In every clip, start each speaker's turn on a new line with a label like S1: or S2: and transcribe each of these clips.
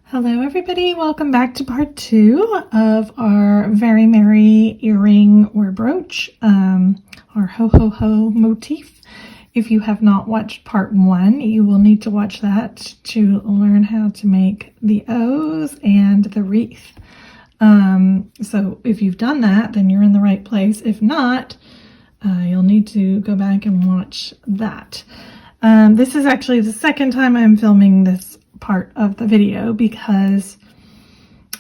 S1: Hello everybody, welcome back to part 2 of our very merry earring or brooch, our HoHoHo motif. If you have not watched part 1, you will need to watch that to learn how to make the O's and the wreath. So if you've done that, then you're in the right place. If not, you'll need to go back and watch that. This is actually the second time I'm filming this part of the video because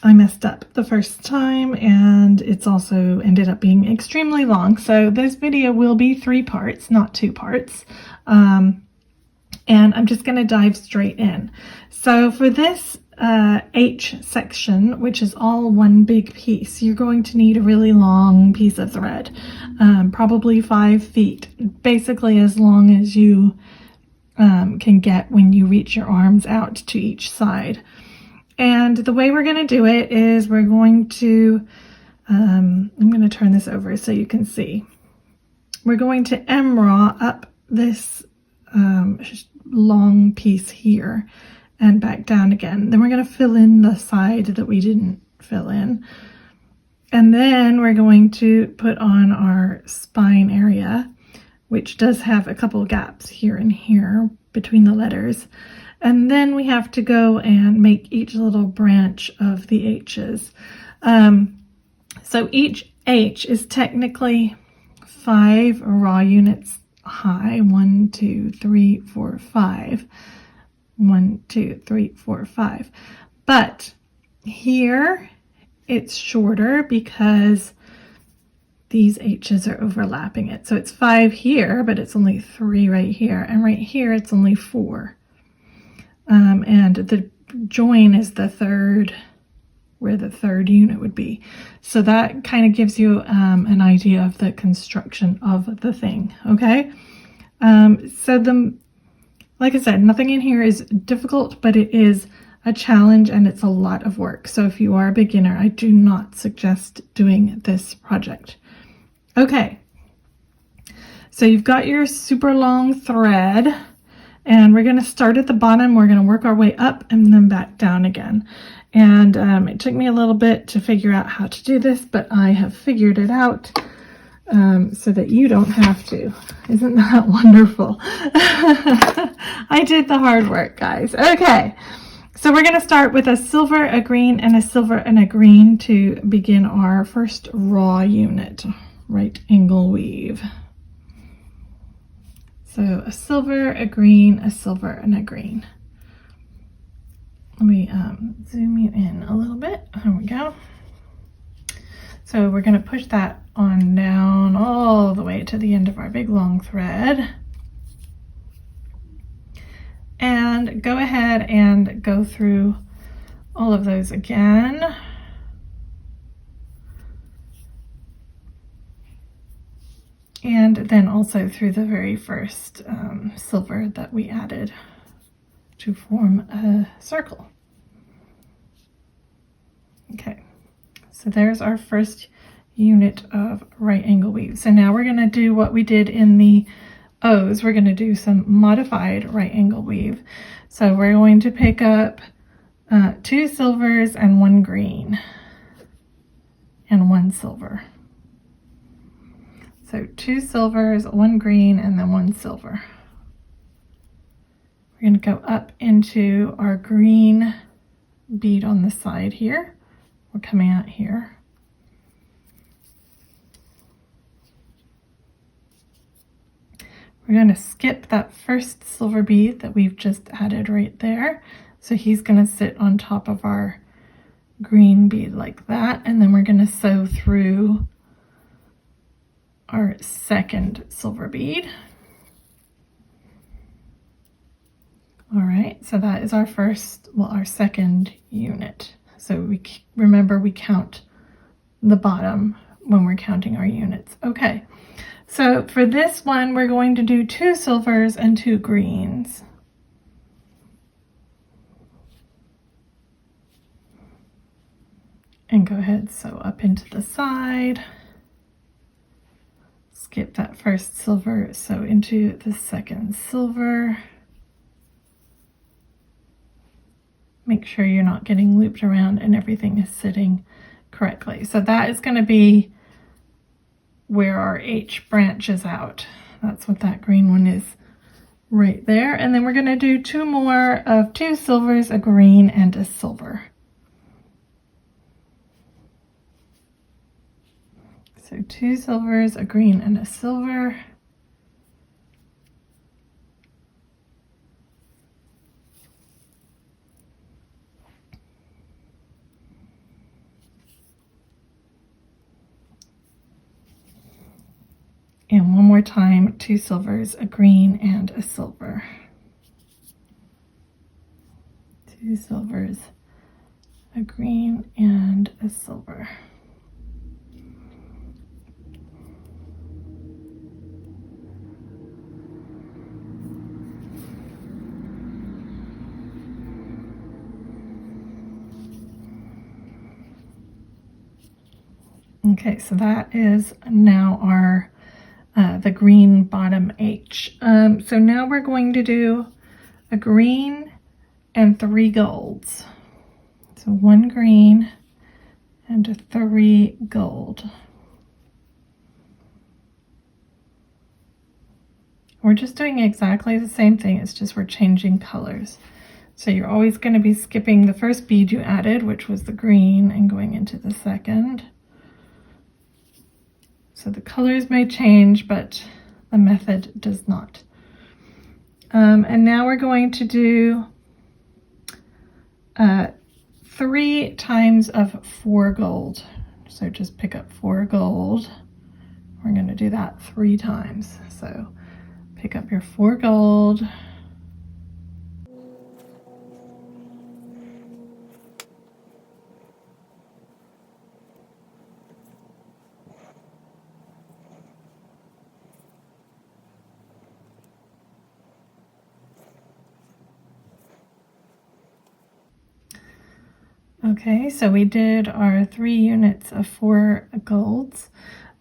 S1: I messed up the first time and it's also ended up being extremely long. So this video will be 3 parts, not 2 parts. And I'm just going to dive straight in. So for this H section, which is all one big piece, you're going to need a really long piece of thread, probably 5 feet, basically as long as you can get when you reach your arms out to each side. And the way we're going to do it is we're going to, I'm going to turn this over so you can see. We're going to MRAW up this long piece here and back down again. Then we're going to fill in the side that we didn't fill in. And then we're going to put on our spine area, which does have a couple gaps here and here between the letters. And then we have to go and make each little branch of the H's. So each H is technically 5 raw units high. 1, 2, 3, 4, 5. 1, 2, 3, 4, 5. But here it's shorter because these H's are overlapping it. So it's 5 here, but it's only 3 right here. And right here, it's only 4. And the join is the third, where the third unit would be. So that kind of gives you an idea of the construction of the thing, okay? Like I said, nothing in here is difficult, but it is a challenge and it's a lot of work. So if you are a beginner, I do not suggest doing this project. Okay, so you've got your super long thread and we're going to start at the bottom. We're going to work our way up and then back down again. And it took me a little bit to figure out how to do this, but I have figured it out so that you don't have to. Isn't that wonderful? I did the hard work, guys. Okay, so we're going to start with a silver, a green, and a silver and a green to begin our first raw unit. Right angle weave. So a silver, a green, a silver, and a green. Let me zoom you in a little bit. There we go. So we're going to push that on down all the way to the end of our big long thread. And go ahead and go through all of those again. And then also through the very first silver that we added to form a circle. Okay, so there's our first unit of right angle weave. So now we're going to do what we did in the O's. We're going to do some modified right angle weave. So we're going to pick up 2 silvers and 1 green and 1 silver. So 2 silvers, 1 green, and then 1 silver. We're going to go up into our green bead on the side here. We're coming out here. We're going to skip that first silver bead that we've just added right there. So he's going to sit on top of our green bead like that. And then we're going to sew through our second silver bead. All right, so that is our first, well, our second unit. So we remember we count the bottom when we're counting our units. Okay, so for this one, we're going to do 2 silvers and 2 greens. And go ahead, sew up into the side. Skip that first silver, sew into the second silver. Make sure you're not getting looped around and everything is sitting correctly. So that is going to be where our H branches out. That's what that green one is right there. And then we're going to do 2 more of 2 silvers, a green, and a silver. So 2 silvers, a green, and a silver. And one more time, 2 silvers, a green, and a silver. 2 silvers, a green, and a silver. Okay, so that is now our the green bottom H. So now we're going to do a green and 3 golds. So 1 green and 3 gold. We're just doing exactly the same thing, it's just we're changing colors. So you're always going to be skipping the first bead you added, which was the green, and going into the second. So the colors may change, but the method does not. And now we're going to do 3 times of 4 gold. So just pick up 4 gold. We're going to do that 3 times. So pick up your 4 gold. Okay, so we did our 3 units of 4 golds.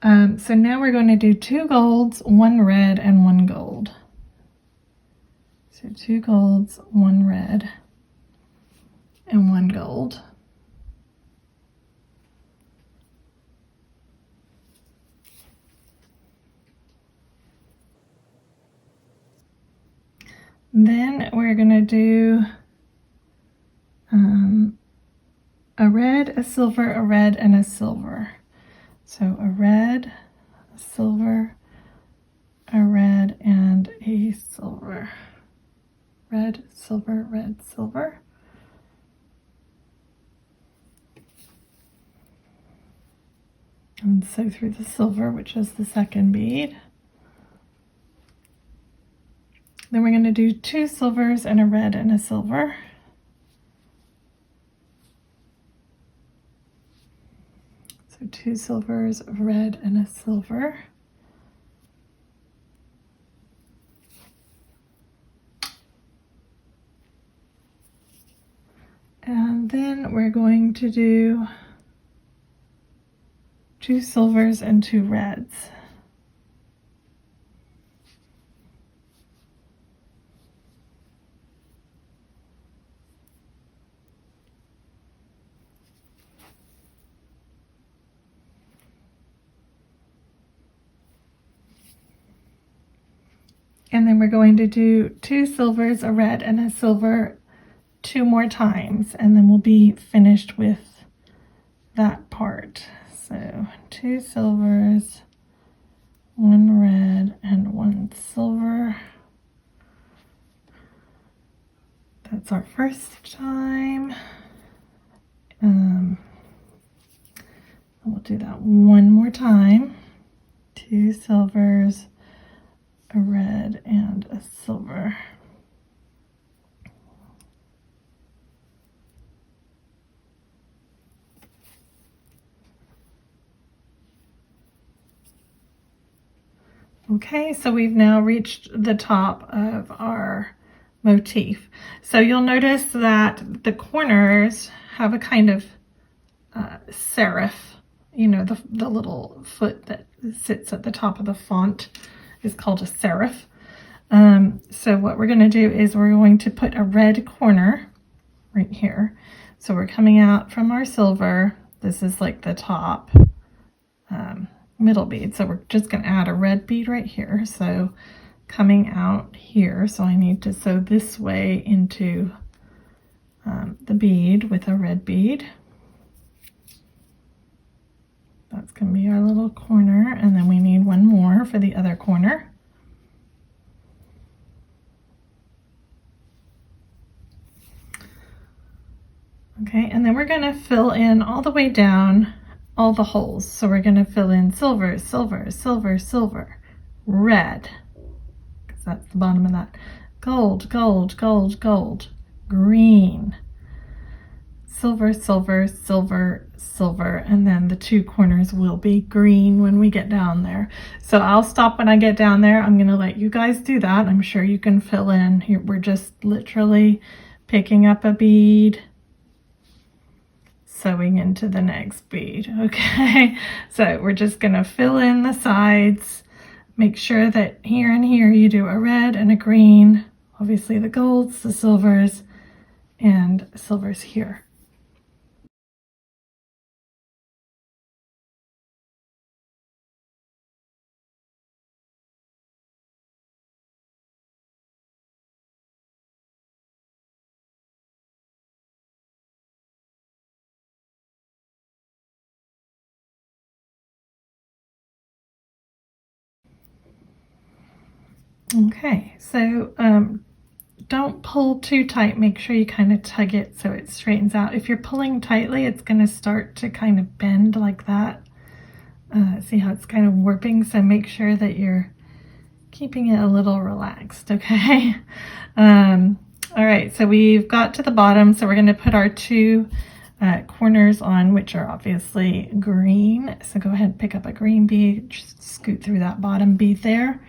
S1: So now we're going to do 2 golds, 1 red, and 1 gold. So 2 golds, 1 red, and 1 gold. Then we're going to do a red, a silver, a red, and a silver. So a red, a silver, a red, and a silver. Red, silver, red, silver. And sew through the silver, which is the second bead. Then we're going to do 2 silvers and a red and a silver. So 2 silvers, a red, and a silver. And then we're going to do 2 silvers and 2 reds. And then we're going to do 2 silvers, a red, and a silver 2 more times, and then we'll be finished with that part. So 2 silvers, 1 red, and 1 silver. That's our first time. We'll do that 1 more time. 2 silvers, a red, and a silver. Okay, so we've now reached the top of our motif. So you'll notice that the corners have a kind of serif, you know, the little foot that sits at the top of the font is called a serif. So what we're going to do is we're going to put a red corner right here. So we're coming out from our silver. This is like the top middle bead. So we're just going to add a red bead right here. So coming out here, so I need to sew this way into the bead with a red bead. That's going to be our little corner, and then we need one more for the other corner. Okay, and then we're going to fill in all the way down all the holes. So we're going to fill in silver, silver, silver, silver, red, because that's the bottom of that, gold, gold, gold, gold, green, silver, silver, silver, silver, and then the two corners will be green when we get down there. So I'll stop when I get down there. I'm going to let you guys do that. I'm sure you can fill in. Here, we're just literally picking up a bead, sewing into the next bead. Okay, so we're just going to fill in the sides. Make sure that here and here you do a red and a green, obviously the golds, the silvers, and silvers here. Okay, so don't pull too tight. Make sure you kind of tug it so it straightens out. If you're pulling tightly, it's going to start to kind of bend like that. See how it's kind of warping? So make sure that you're keeping it a little relaxed, okay? All right, so we've got to the bottom, so we're going to put our two corners on, which are obviously green. So go ahead and pick up a green bead, just scoot through that bottom bead there,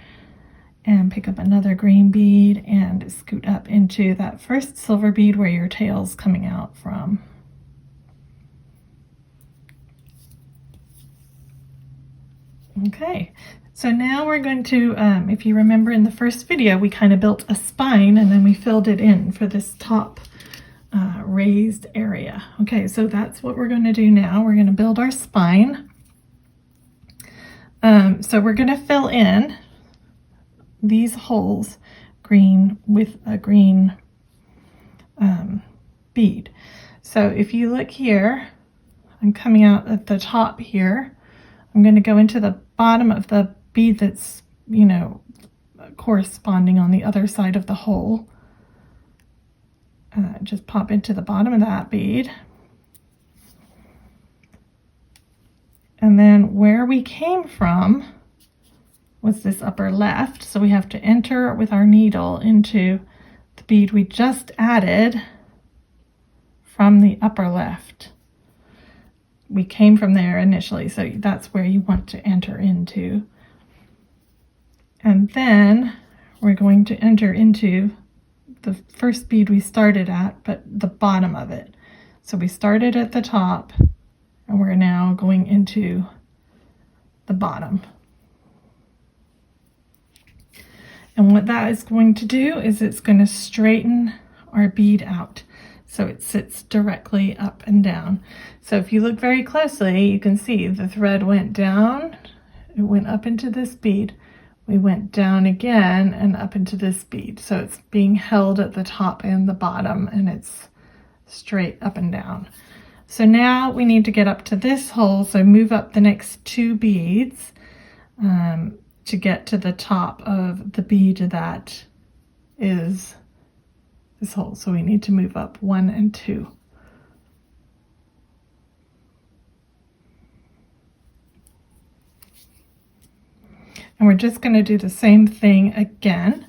S1: and pick up another green bead and scoot up into that first silver bead where your tail's coming out from. Okay, so now we're going to, if you remember in the first video, we kind of built a spine and then we filled it in for this top raised area. Okay, so that's what we're going to do now. We're going to build our spine. So we're going to fill in these holes green with a green bead. So if you look here, I'm coming out at the top here. I'm going to go into the bottom of the bead that's, you know, corresponding on the other side of the hole. Just pop into the bottom of that bead. And then where we came from was this upper left, so we have to enter with our needle into the bead we just added from the upper left. We came from there initially, so that's where you want to enter into. And then we're going to enter into the first bead we started at, but the bottom of it. So we started at the top, and we're now going into the bottom. And what that is going to do is it's going to straighten our bead out so it sits directly up and down. So if you look very closely, you can see the thread went down, it went up into this bead, we went down again and up into this bead. So it's being held at the top and the bottom, and it's straight up and down. So now we need to get up to this hole, so move up the next two beads to get to the top of the bead that is this hole. So we need to move up 1 and 2. And we're just going to do the same thing again.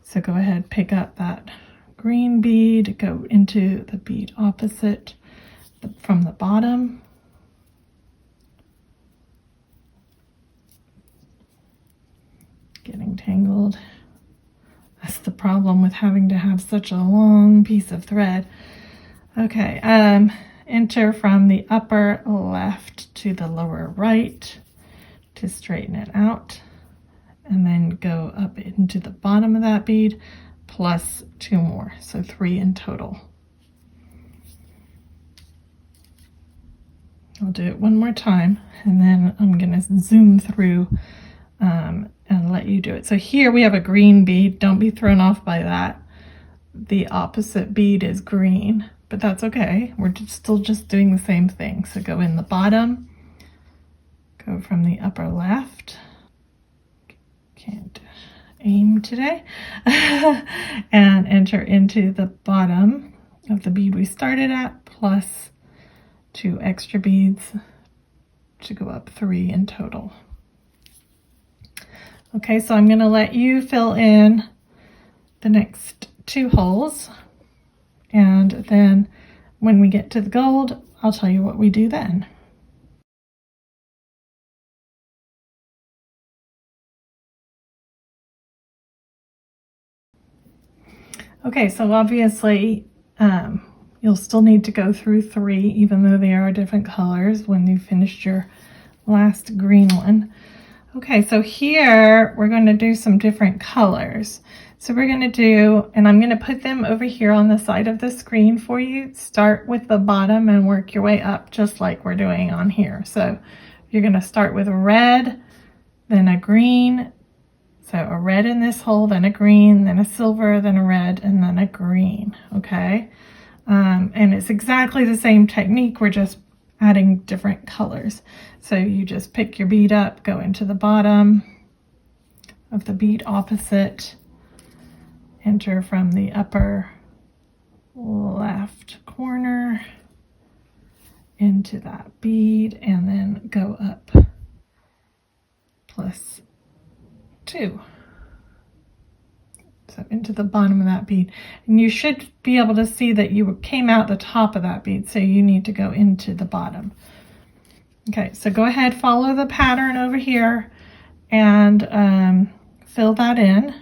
S1: So go ahead, pick up that green bead, go into the bead opposite from the bottom. Getting tangled. That's the problem with having to have such a long piece of thread. Okay, enter from the upper left to the lower right to straighten it out, and then go up into the bottom of that bead plus 2 more, so 3 in total. I'll do it one more time, and then I'm going to zoom through and let you do it. So here we have a green bead. Don't be thrown off by that. The opposite bead is green, but that's okay. We're still just doing the same thing. So go in the bottom, go from the upper left. Can't aim today. And enter into the bottom of the bead we started at, plus 2 extra beads to go up 3 in total. Okay, so I'm going to let you fill in the next 2 holes, and then when we get to the gold, I'll tell you what we do then. Okay, so obviously you'll still need to go through 3, even though they are different colors, when you finished your last green one. Okay, so here we're going to do some different colors. So we're going to do, and I'm going to put them over here on the side of the screen for you. Start with the bottom and work your way up, just like we're doing on here. So you're going to start with a red, then a green. So a red in this hole, then a green, then a silver, then a red, and then a green, okay? And it's exactly the same technique, we're just adding different colors. So you just pick your bead up, go into the bottom of the bead opposite, enter from the upper left corner into that bead, and then go up plus 2. So into the bottom of that bead, and you should be able to see that you came out the top of that bead, so you need to go into the bottom. Okay, so go ahead, follow the pattern over here and fill that in.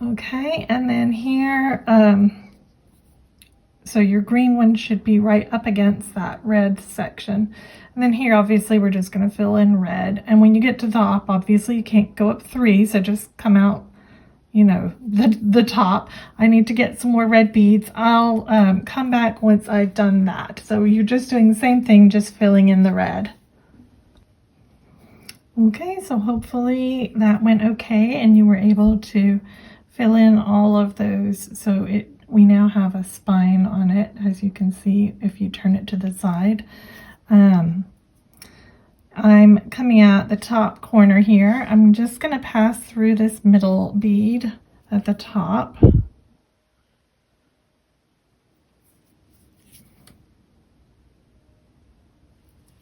S1: Okay, and then here, so your green one should be right up against that red section. And then here, obviously, we're just going to fill in red. And when you get to the top, obviously, you can't go up 3, so just come out, you know, the top. I need to get some more red beads. I'll come back once I've done that. So you're just doing the same thing, just filling in the red. Okay, so hopefully that went okay and you were able to fill in all of those. So we now have a spine on it, as you can see if you turn it to the side. I'm coming out the top corner here. I'm just going to pass through this middle bead at the top.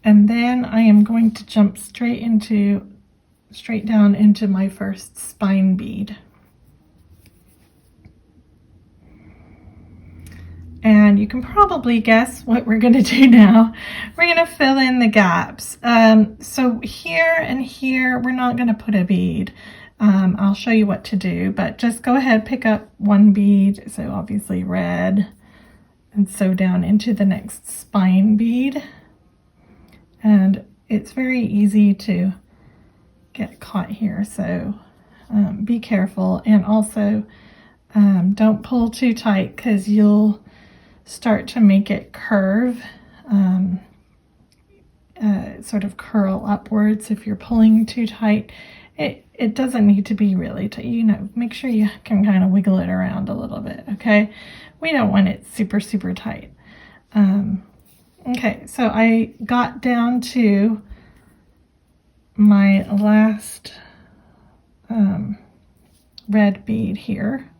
S1: And then I am going to jump straight down into my first spine bead. And you can probably guess what we're going to do now. We're going to fill in the gaps. So here and here, we're not going to put a bead. I'll show you what to do, but just go ahead, pick up one bead. So obviously red, and sew down into the next spine bead. And it's very easy to get caught here, so be careful. And also don't pull too tight, because you'll start to make it curve, sort of curl upwards if you're pulling too tight. It doesn't need to be really tight, you know, make sure you can kind of wiggle it around a little bit, okay? We don't want it super, super tight. Okay, so I got down to my last red bead here,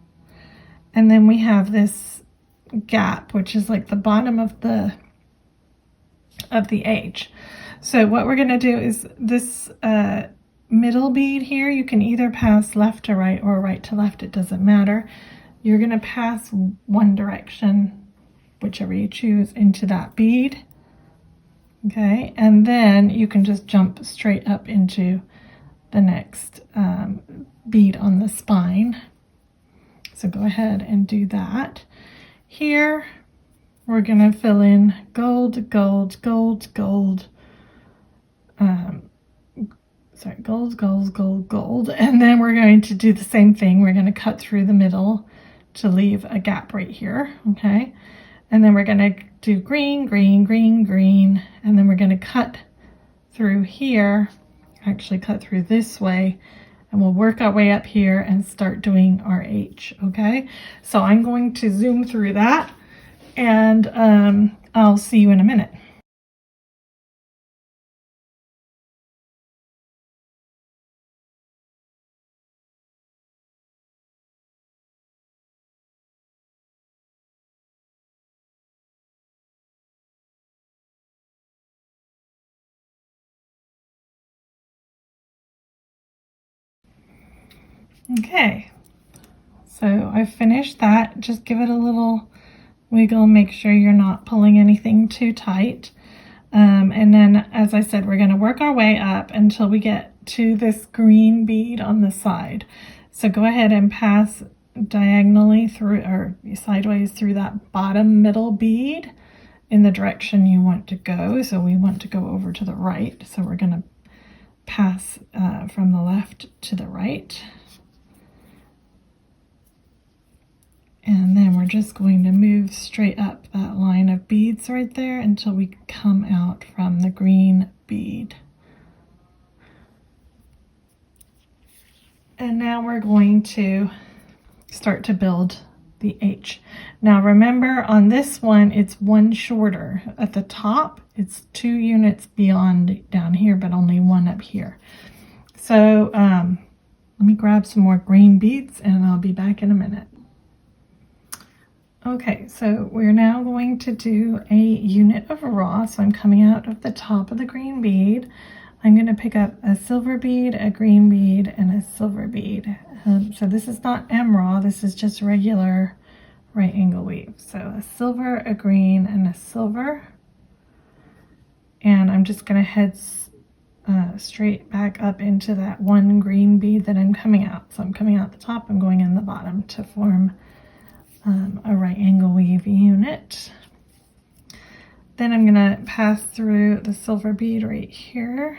S1: and then we have this gap, which is like the bottom of the H. So what we're going to do is this middle bead here, you can either pass left to right or right to left, it doesn't matter. You're going to pass one direction, whichever you choose, into that bead. Okay, and then you can just jump straight up into the next bead on the spine. So go ahead and do that. Here, we're going to fill in gold, gold, gold, gold, gold, gold, gold, gold, and then we're going to do the same thing. We're going to cut through the middle to leave a gap right here, okay? And then we're going to do green, green, green, green, and then we're going to cut through here, actually cut through this way, and we'll work our way up here and start doing our H, okay? So I'm going to zoom through that, and I'll see you in a minute. Okay, so I've finished that. Just give it a little wiggle, make sure you're not pulling anything too tight. And then, as I said, we're going to work our way up until we get to this green bead on the side. So go ahead and pass diagonally through, or sideways through that bottom middle bead in the direction you want to go. So we want to go over to the right. So we're going to pass from the left to the right. And then we're just going to move straight up that line of beads right there until we come out from the green bead. And now we're going to start to build the H. Now remember, on this one, it's one shorter. At the top, it's 2 units beyond down here, but only 1 up here. So let me grab some more green beads and I'll be back in a minute. Okay, so we're now going to do a unit of raw. So I'm coming out of the top of the green bead. I'm going to pick up a silver bead, a green bead, and a silver bead. So this is not MRAW, this is just regular right angle weave. So a silver, a green, and a silver. And I'm just going to head straight back up into that one green bead that I'm coming out. So I'm coming out the top, I'm going in the bottom to form a right angle weave unit. Then I'm going to pass through the silver bead right here.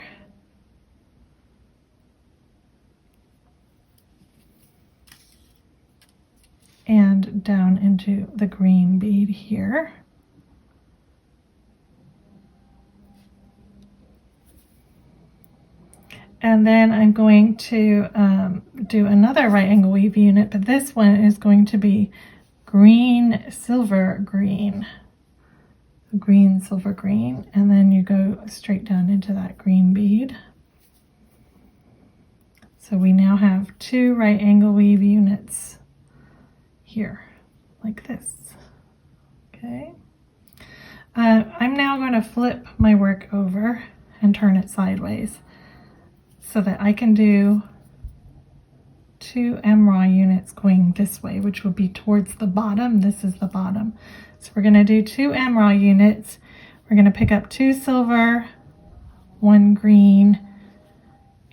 S1: And down into the green bead here. And then I'm going to do another right angle weave unit, but this one is going to be green, silver, green. Green, silver, green, and then you go straight down into that green bead. So we now have 2 right angle weave units here, like this. Okay. I'm now going to flip my work over and turn it sideways so that I can do 2 MRAW units going this way, which will be towards the bottom. This is the bottom. So we're going to do 2 MRAW units. We're going to pick up 2 silver, 1 green,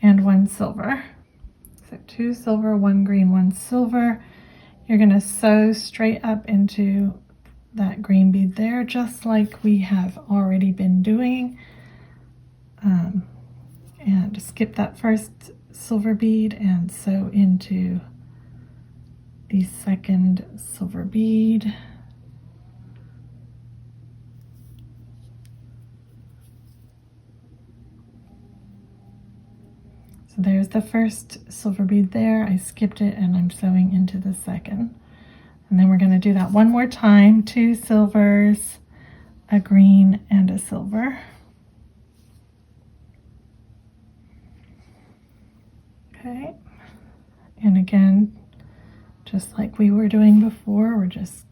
S1: and 1 silver. So 2 silver, 1 green, 1 silver. You're going to sew straight up into that green bead there, just like we have already been doing. And skip that first silver bead and sew into the second silver bead. So there's the first silver bead there. I skipped it and I'm sewing into the second. And then we're going to do that one more time. 2 silvers, a green, and a silver. Okay, and again, just like we were doing before, we're just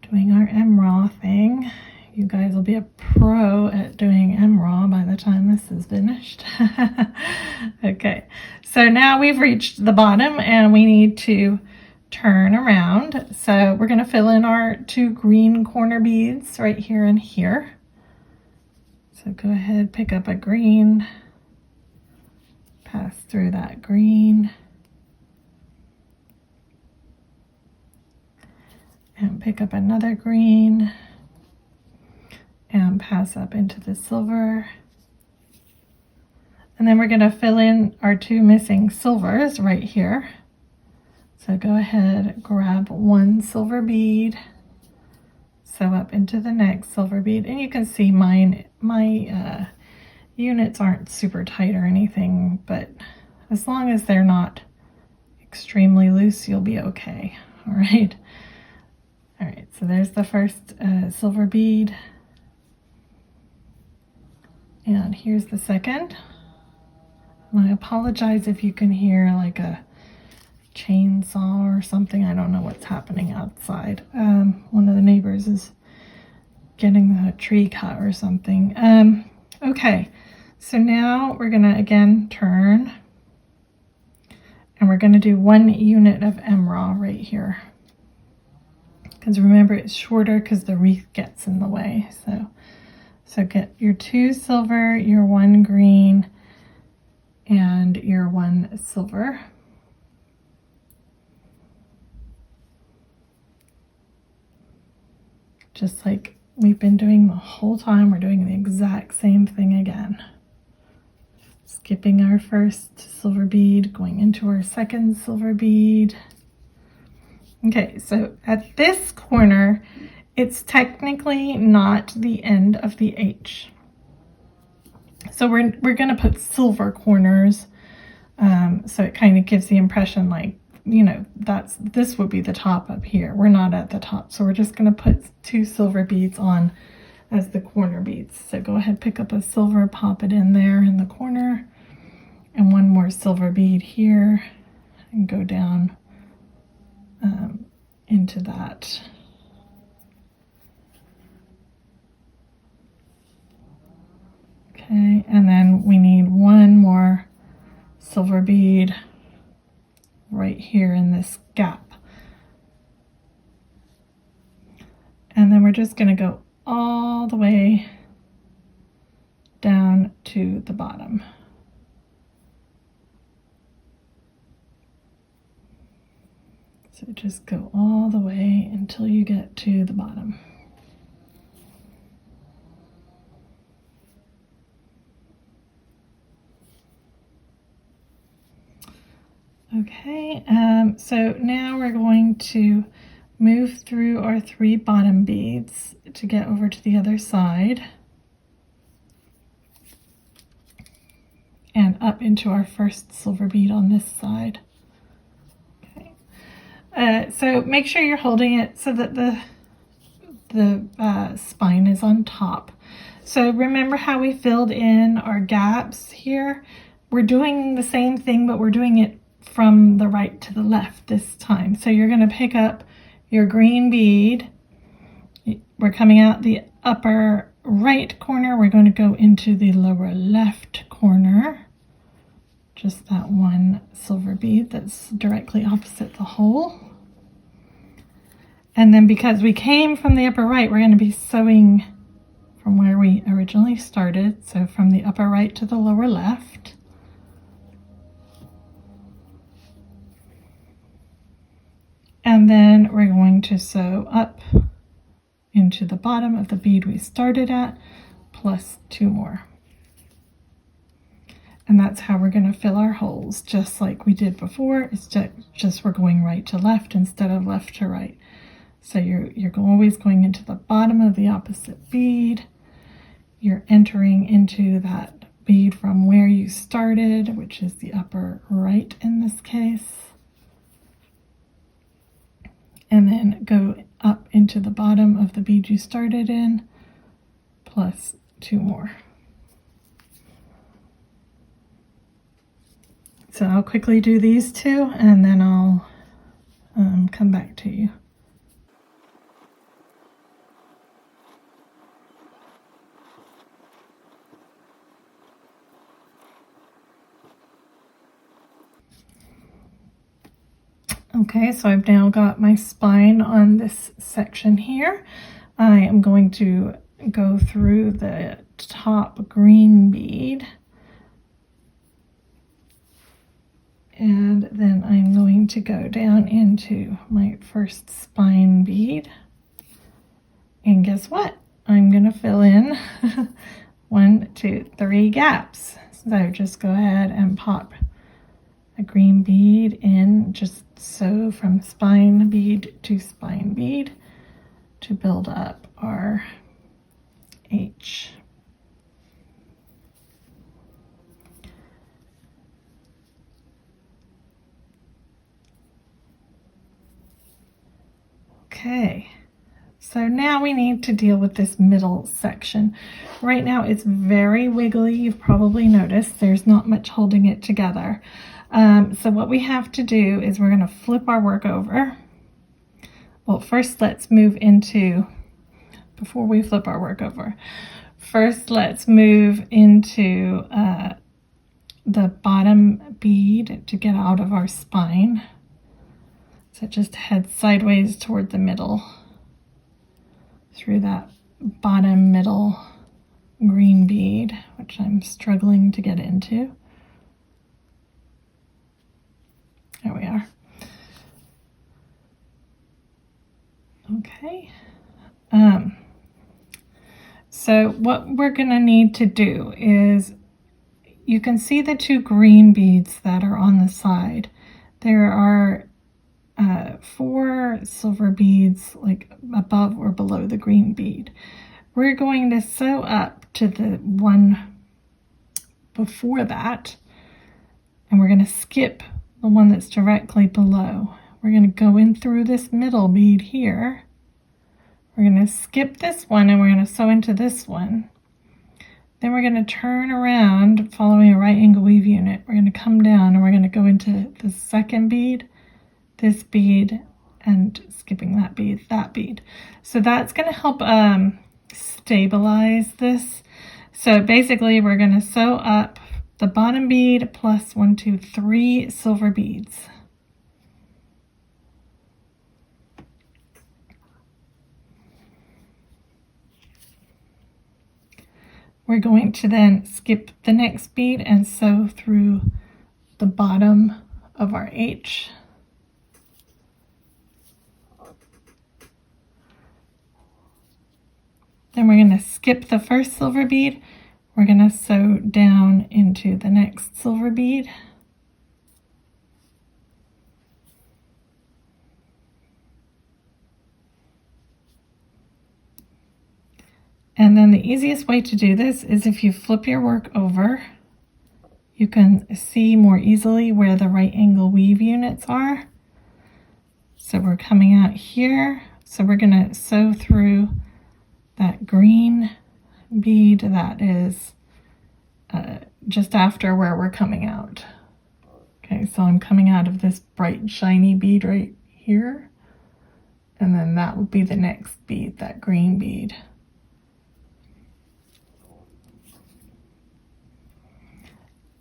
S1: doing our MRAW thing. You guys will be a pro at doing MRAW by the time this is finished. Okay, so now we've reached the bottom and we need to turn around. So we're going to fill in our 2 green corner beads right here and here. So go ahead, pick up a green, pass through that green, and pick up another green, pass up into the silver. And then we're going to fill in our 2 missing silvers right here. So go ahead, grab 1 silver bead, sew up into the next silver bead. And you can see my units aren't super tight or anything, but as long as they're not extremely loose, you'll be okay. All right. All right, so there's the first silver bead. And here's the second. And I apologize if you can hear like a chainsaw or something. I don't know what's happening outside. One of the neighbors is getting the tree cut or something. Okay, so now we're gonna again turn, and we're gonna do 1 unit of MRAW right here. Because remember, it's shorter because the wreath gets in the way. So get your 2 silver, your 1 green, and your 1 silver. Just like we've been doing the whole time, we're doing the exact same thing again. Skipping our first silver bead, going into our second silver bead. Okay, so at this corner, it's technically not the end of the H. So we're going to put silver corners, so it kind of gives the impression like, you know, this would be the top up here. We're not at the top, so we're just going to put 2 silver beads on as the corner beads. So go ahead, pick up a silver, pop it in there in the corner, and 1 more silver bead here, and go down into that. Okay, and then we need 1 more silver bead right here in this gap. And then we're just going to go all the way down to the bottom. So just go all the way until you get to the bottom. Okay, so now we're going to move through our 3 bottom beads to get over to the other side and up into our first silver bead on this side. Okay, so make sure you're holding it so that the spine is on top. So remember how we filled in our gaps here? We're doing the same thing, but we're doing it from the right to the left this time. So you're going to pick up your green bead. We're coming out the upper right corner. We're going to go into the lower left corner. Just that 1 silver bead that's directly opposite the hole. And then because we came from the upper right, we're going to be sewing from where we originally started. So from the upper right to the lower left. And then we're going to sew up into the bottom of the bead we started at, plus 2 more. And that's how we're going to fill our holes, just like we did before. It's just we're going right to left instead of left to right. So you're always going into the bottom of the opposite bead. You're entering into that bead from where you started, which is the upper right in this case. And then go up into the bottom of the bead you started in, plus 2 more. So I'll quickly do these 2, and then I'll come back to you. Okay, so I've now got my spine on this section here. I am going to go through the top green bead, and then I'm going to go down into my first spine bead. And guess what? I'm going to fill in 1, 2, 3 gaps. So just go ahead and pop a green bead in, just so from spine bead to spine bead to build up our H. Okay, so now we need to deal with this middle section. Right now it's very wiggly. You've probably noticed there's not much holding it together. So what we have to do is we're going to flip our work over. Well, first let's move into, before we flip our work over, first let's move into the bottom bead to get out of our spine. So just head sideways toward the middle through that bottom middle green bead, which I'm struggling to get into. There we are. Okay. So what we're going to need to do is, you can see the 2 green beads that are on the side. There are 4 silver beads like above or below the green bead. We're going to sew up to the one before that, and we're going to skip the one that's directly below. We're going to go in through this middle bead here. We're going to skip this one and we're going to sew into this one. Then we're going to turn around following a right angle weave unit. We're going to come down and we're going to go into the second bead, this bead, and skipping that bead, that bead. So that's going to help stabilize this. So basically we're going to sew up the bottom bead plus 1, 2, 3 silver beads. We're going to then skip the next bead and sew through the bottom of our H. Then we're going to skip the first silver bead. We're going to sew down into the next silver bead. And then the easiest way to do this is if you flip your work over, you can see more easily where the right angle weave units are. So we're coming out here. So we're going to sew through that green bead that is just after where we're coming out. Okay, so I'm coming out of this bright shiny bead right here, and then that would be the next bead, that green bead.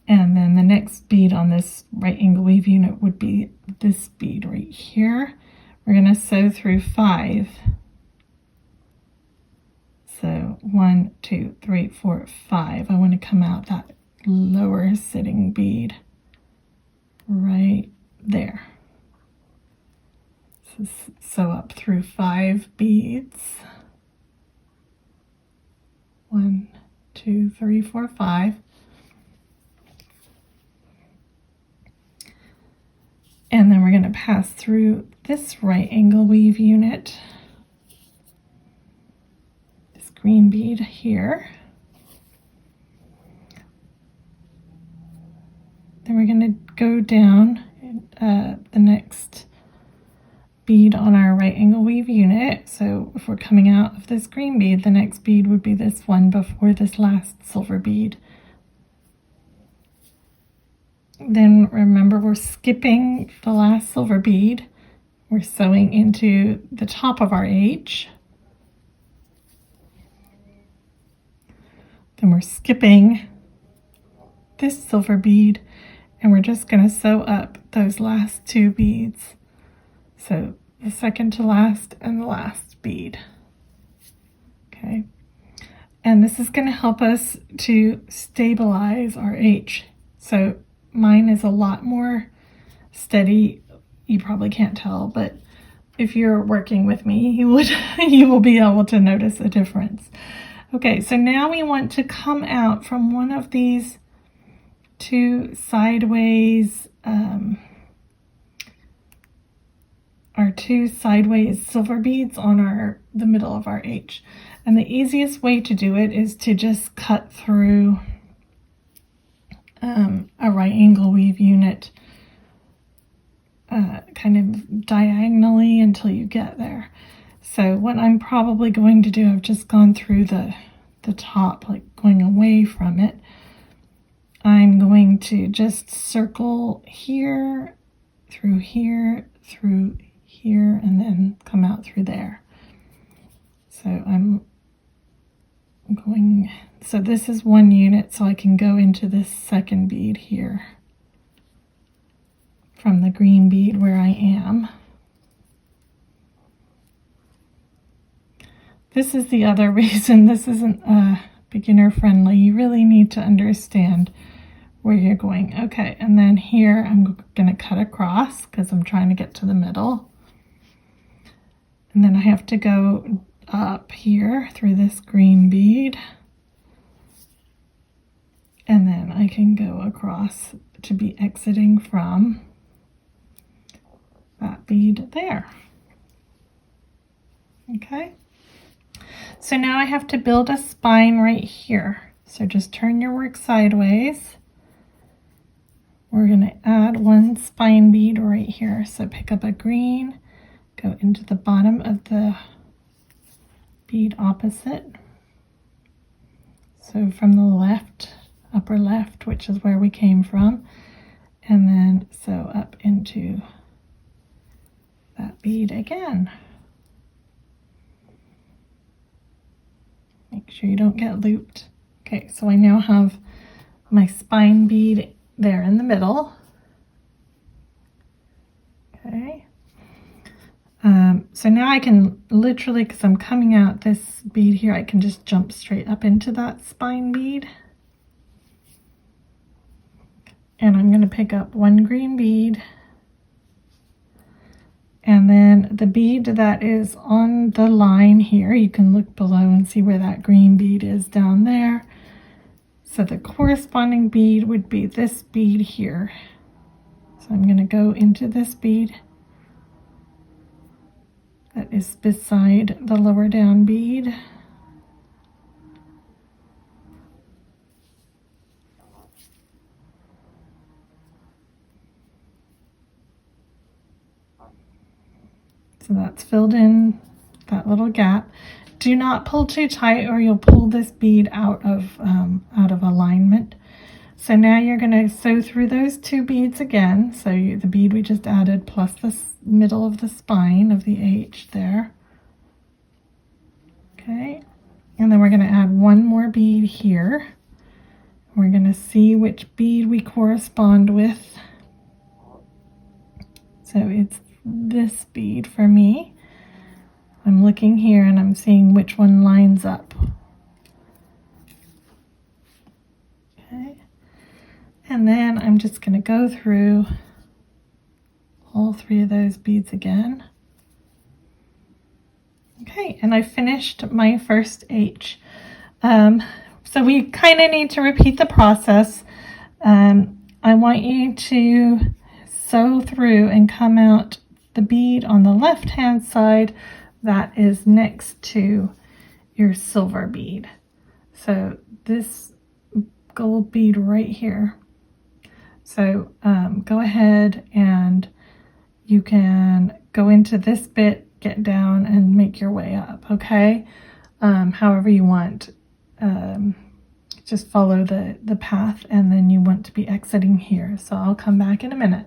S1: And then the next bead on this right angle weave unit would be this bead right here. We're going to sew through 5. So 1, 2, 3, 4, 5. I want to come out that lower sitting bead right there. So sew up through 5 beads. 1, 2, 3, 4, 5. And then we're going to pass through this right angle weave unit, this green bead here. Then we're going to go down the next bead on our right angle weave unit. So if we're coming out of this green bead, the next bead would be this one before this last silver bead. Then remember, we're skipping the last silver bead. We're sewing into the top of our H. Then we're skipping this silver bead, and we're just going to sew up those last 2 beads. So the second to last and the last bead. Okay. And this is going to help us to stabilize our H. So mine is a lot more steady. You probably can't tell, but if you're working with me, you will be able to notice a difference. Okay, so now we want to come out from one of these two sideways, our two sideways silver beads on the middle of our H. And the easiest way to do it is to just cut through a right angle weave unit kind of diagonally until you get there. So what I'm probably going to do, I've just gone through the top, like going away from it. I'm going to just circle here, through here, and then come out through there. So I'm going, so this is one unit, so I can go into this second bead here from the green bead where I am. This is the other reason this isn't beginner friendly. You really need to understand where you're going. Okay, and then here I'm going to cut across because I'm trying to get to the middle. And then I have to go up here through this green bead. And then I can go across to be exiting from that bead there. Okay. So now I have to build a spine right here. So just turn your work sideways. We're going to add one spine bead right here. So pick up a green, go into the bottom of the bead opposite. So from the left, upper left, which is where we came from, and then sew up into that bead again. Make sure you don't get looped. Okay, so I now have my spine bead there in the middle. Okay. So now I can literally, because I'm coming out this bead here, I can just jump straight up into that spine bead. And I'm going to pick up one green bead. And then the bead that is on the line here, you can look below and see where that green bead is down there. So the corresponding bead would be this bead here. So I'm going to go into this bead that is beside the lower down bead. So that's filled in that little gap. Do not pull too tight or you'll pull this bead out of alignment. So now you're going to sew through those two beads again. So the bead we just added plus the middle of the spine of the H there. Okay, and then we're going to add one more bead here. We're going to see which bead we correspond with. So it's this bead for me. I'm looking here and I'm seeing which one lines up. Okay, and then I'm just going to go through all three of those beads again. Okay, and I finished my first H. So we kind of need to repeat the process. I want you to sew through and come out the bead on the left hand side that is next to your silver bead. So this gold bead right here. So go ahead and you can go into this bit, get down and make your way up, okay? However you want. Just follow the path and then you want to be exiting here. So I'll come back in a minute.